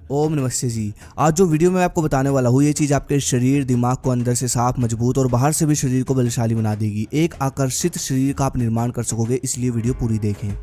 ओम नमस्ते जी। आज जो वीडियो में आपको बताने वाला हूँ, ये चीज़ आपके शरीर दिमाग को अंदर से साफ, मजबूत और बाहर से भी शरीर को बलशाली बना देगी। एक आकर्षित शरीर का आप निर्माण कर सकोगे, इसलिए वीडियो पूरी देखें।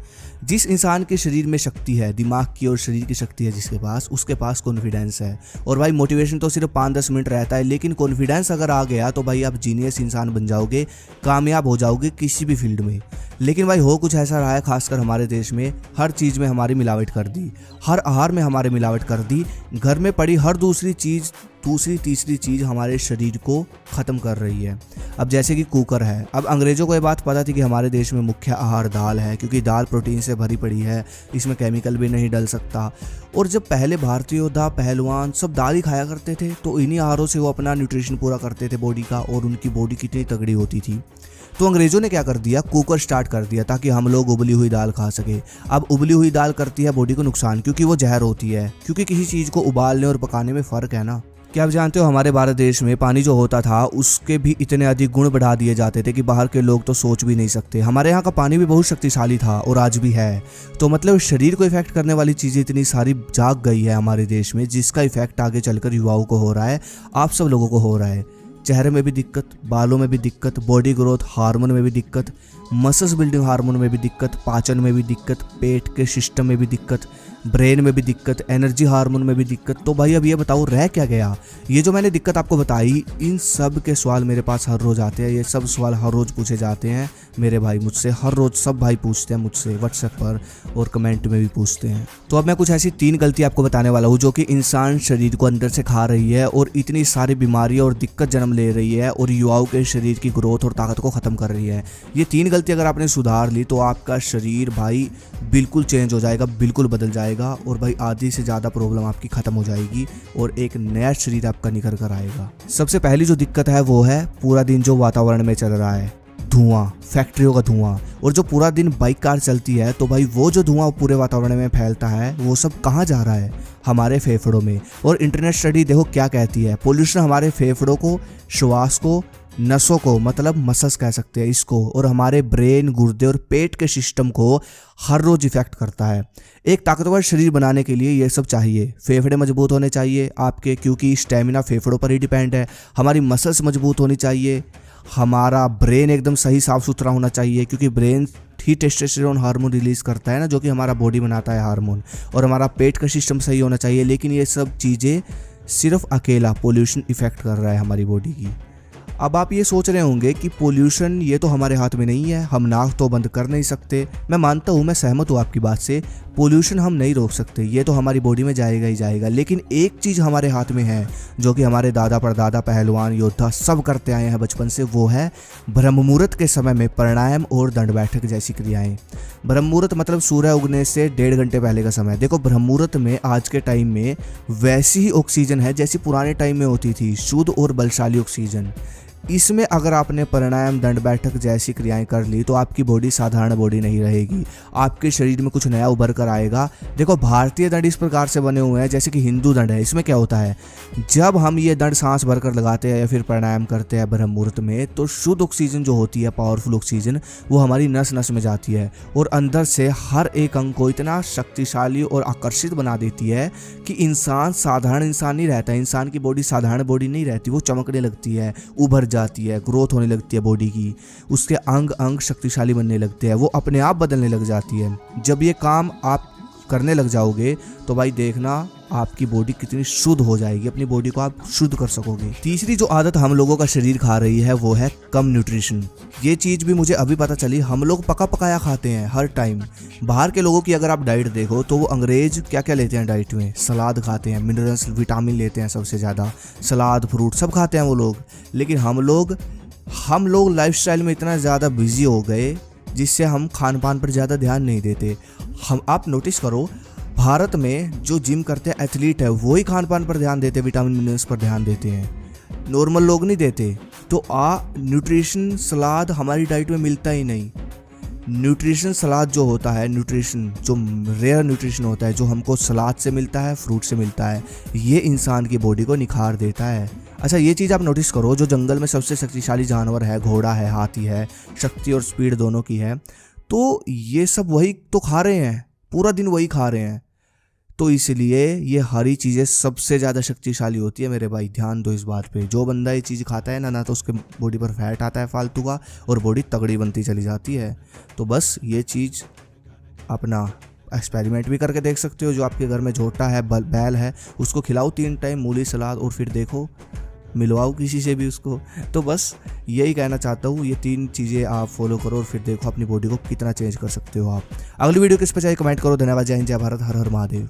जिस इंसान के शरीर में शक्ति है, दिमाग की और शरीर की शक्ति है जिसके पास, उसके पास कॉन्फिडेंस है। और भाई मोटिवेशन तो सिर्फ 5-10 मिनट रहता है, लेकिन कॉन्फिडेंस अगर आ गया तो भाई आप जीनियस इंसान बन जाओगे, कामयाब हो जाओगे किसी भी फील्ड में। लेकिन भाई हो कुछ ऐसा रहा है, खासकर हमारे देश में हर चीज़ में हमारी मिलावट कर दी, हर आहार में हमारे मिलावट कर दी, घर में पड़ी हर दूसरी तीसरी चीज़ हमारे शरीर को ख़त्म कर रही है। अब जैसे कि कुकर है, अब अंग्रेज़ों को ये बात पता थी कि हमारे देश में मुख्य आहार दाल है, क्योंकि दाल प्रोटीन से भरी पड़ी है, इसमें केमिकल भी नहीं डल सकता। और जब पहले भारतीय योद्धा, पहलवान सब दाल ही खाया करते थे, तो इन्हीं आहारों से वो अपना न्यूट्रिशन पूरा करते थे बॉडी का, और उनकी बॉडी कितनी तगड़ी होती थी। तो अंग्रेज़ों ने क्या कर दिया, कुकर स्टार्ट कर दिया ताकि हम लोग उबली हुई दाल खा सके। अब उबली हुई दाल करती है बॉडी को नुकसान, क्योंकि वो जहर होती है, क्योंकि किसी चीज़ को उबालने और पकाने में फ़र्क है ना। क्या आप जानते हो, हमारे भारत देश में पानी जो होता था उसके भी इतने अधिक गुण बढ़ा दिए जाते थे कि बाहर के लोग तो सोच भी नहीं सकते। हमारे यहाँ का पानी भी बहुत शक्तिशाली था और आज भी है। तो मतलब शरीर को इफेक्ट करने वाली चीज़ें इतनी सारी जाग गई है हमारे देश में, जिसका इफेक्ट आगे चलकर युवाओं को हो रहा है, आप सब लोगों को हो रहा है। चेहरे में भी दिक्कत, बालों में भी दिक्कत, बॉडी ग्रोथ हार्मोन में भी दिक्कत, मसल्स बिल्डिंग हार्मोन में भी दिक्कत, पाचन में भी दिक्कत, पेट के सिस्टम में भी दिक्कत, ब्रेन में भी दिक्कत, एनर्जी हार्मोन में भी दिक्कत। तो भाई अब ये बताओ रह क्या गया। ये जो मैंने दिक्कत आपको बताई, इन सब के सवाल मेरे पास हर रोज़ आते हैं। ये सब सवाल हर रोज़ पूछे जाते हैं मेरे भाई मुझसे, हर रोज़ सब भाई पूछते हैं मुझसे व्हाट्सएप पर और कमेंट में भी पूछते हैं। तो अब मैं कुछ ऐसी 3 गलती आपको बताने वाला हूँ जो कि इंसान शरीर को अंदर से खा रही है और इतनी सारी बीमारियाँ और दिक्कत जन्म ले रही है और युवाओं के शरीर की ग्रोथ और ताकत को ख़त्म कर रही है। ये 3 गलती अगर आपने सुधार ली तो आपका शरीर भाई बिल्कुल चेंज हो जाएगा, बिल्कुल बदल जाएगा, और भाई आधी से ज़्यादा प्रॉब्लम आपकी ख़त्म हो जाएगी और एक नया शरीर आपका निखर कर आएगा। सबसे पहली जो दिक्कत है वो है पूरा दिन जो वातावरण में चल रहा है, धुआं, फैक्ट्रियों का धुआं। और जो पूरा दिन बाइक कार चलती है तो भाई वो जो धुआं पूरे वातावरण में फैलता है वो सब कहाँ जा रहा है, हमारे फेफड़ों में। और इंटरनेट स्टडी देखो क्या कहती है, पोल्यूशन हमारे फेफड़ों को, श्वास को, नसों को, मतलब मसल्स कह सकते हैं इसको, और हमारे ब्रेन, गुर्दे और पेट के सिस्टम को हर रोज़ इफेक्ट करता है। एक ताकतवर शरीर बनाने के लिए ये सब चाहिए। फेफड़े मजबूत होने चाहिए आपके, क्योंकि स्टेमिना फेफड़ों पर ही डिपेंड है। हमारी मसल्स मजबूत होनी चाहिए। हमारा ब्रेन एकदम सही साफ़ सुथरा होना चाहिए, क्योंकि ब्रेन ही टेस्टोस्टेरोन हार्मोन रिलीज़ करता है ना, जो कि हमारा बॉडी बनाता है हार्मोन। और हमारा पेट का सिस्टम सही होना चाहिए। लेकिन ये सब चीज़ें सिर्फ अकेला पोल्यूशन इफ़ेक्ट कर रहा है हमारी बॉडी की। अब आप ये सोच रहे होंगे कि पोल्यूशन ये तो हमारे हाथ में नहीं है, हम नाक तो बंद कर नहीं सकते। मैं मानता हूँ, मैं सहमत हूँ आपकी बात से, पोल्यूशन हम नहीं रोक सकते, ये तो हमारी बॉडी में जाएगा ही जाएगा। लेकिन एक चीज़ हमारे हाथ में है जो कि हमारे दादा परदादा, पहलवान, योद्धा सब करते आए हैं बचपन से, वो है ब्रह्म मुहूर्त के समय में प्राणायाम और दंड बैठक जैसी क्रियाएँ। ब्रह्म मुहूर्त मतलब सूर्य उगने से 1.5 घंटे पहले का समय। देखो ब्रह्म मुहूर्त में आज के टाइम में वैसी ही ऑक्सीजन है जैसी पुराने टाइम में होती थी, शुद्ध और बलशाली ऑक्सीजन। इसमें अगर आपने प्राणायाम, दंड बैठक जैसी क्रियाएं कर ली तो आपकी बॉडी साधारण बॉडी नहीं रहेगी, आपके शरीर में कुछ नया उभर कर आएगा। देखो भारतीय दंड इस प्रकार से बने हुए हैं जैसे कि हिंदू दंड है। इसमें क्या होता है, जब हम ये दंड सांस भर कर लगाते हैं या फिर प्राणायाम करते हैं ब्रह्म मुहूर्त में, तो शुद्ध ऑक्सीजन जो होती है, पावरफुल ऑक्सीजन, वो हमारी नस नस में जाती है और अंदर से हर एक अंग को इतना शक्तिशाली और आकर्षित बना देती है कि इंसान साधारण इंसान नहीं रहता। इंसान की बॉडी साधारण बॉडी नहीं रहती, वो चमकने लगती है, उभर जाती है, ग्रोथ होने लगती है बॉडी की, उसके अंग अंग शक्तिशाली बनने लगते हैं, वो अपने आप बदलने लग जाती है। जब ये काम आप करने लग जाओगे तो भाई देखना आपकी बॉडी कितनी शुद्ध हो जाएगी, अपनी बॉडी को आप शुद्ध कर सकोगे। तीसरी जो आदत हम लोगों का शरीर खा रही है वो है कम न्यूट्रिशन। ये चीज़ भी मुझे अभी पता चली, हम लोग पका पकाया खाते हैं हर टाइम। बाहर के लोगों की अगर आप डाइट देखो तो वो अंग्रेज क्या क्या लेते हैं डाइट में, सलाद खाते हैं, मिनरल्स, विटामिन लेते हैं सबसे ज़्यादा, सलाद, फ्रूट सब खाते हैं वो लोग। लेकिन हम लोग लाइफस्टाइल में इतना ज़्यादा बिजी हो गए जिससे हम खान पान पर ज़्यादा ध्यान नहीं देते। आप नोटिस करो, भारत में जो जिम करते हैं एथलीट है वही खान पान पर ध्यान देते हैं, विटामिन मिनरल्स पर ध्यान देते हैं, नॉर्मल लोग नहीं देते। तो न्यूट्रिशन सलाद हमारी डाइट में मिलता ही नहीं। न्यूट्रिशन सलाद जो होता है, न्यूट्रिशन जो रेयर न्यूट्रिशन होता है, जो हमको सलाद से मिलता है, फ्रूट से मिलता है, ये इंसान की बॉडी को निखार देता है। अच्छा ये चीज़ आप नोटिस करो, जो जंगल में सबसे शक्तिशाली जानवर है, घोड़ा है, हाथी है, शक्ति और स्पीड दोनों की है, तो ये सब वही तो खा रहे हैं, पूरा दिन वही खा रहे हैं। तो इसलिए ये हरी चीज़ें सबसे ज़्यादा शक्तिशाली होती है मेरे भाई, ध्यान दो इस बात पे। जो बंदा ये चीज़ खाता है ना तो उसके बॉडी पर फैट आता है फालतू का, और बॉडी तगड़ी बनती चली जाती है। तो बस ये चीज़ अपना एक्सपेरिमेंट भी करके देख सकते हो। जो आपके घर में झोटा है, बैल है, उसको खिलाओ 3 टाइम मूली सलाद, और फिर देखो मिलवाओ किसी से भी उसको। तो बस यही कहना चाहता हूँ, ये 3 चीज़ें आप फॉलो करो और फिर देखो अपनी बॉडी को कितना चेंज कर सकते हो आप। अगली वीडियो किस पे चाहिए कमेंट करो। धन्यवाद, जय हिंद, जय भारत, हर हर महादेव।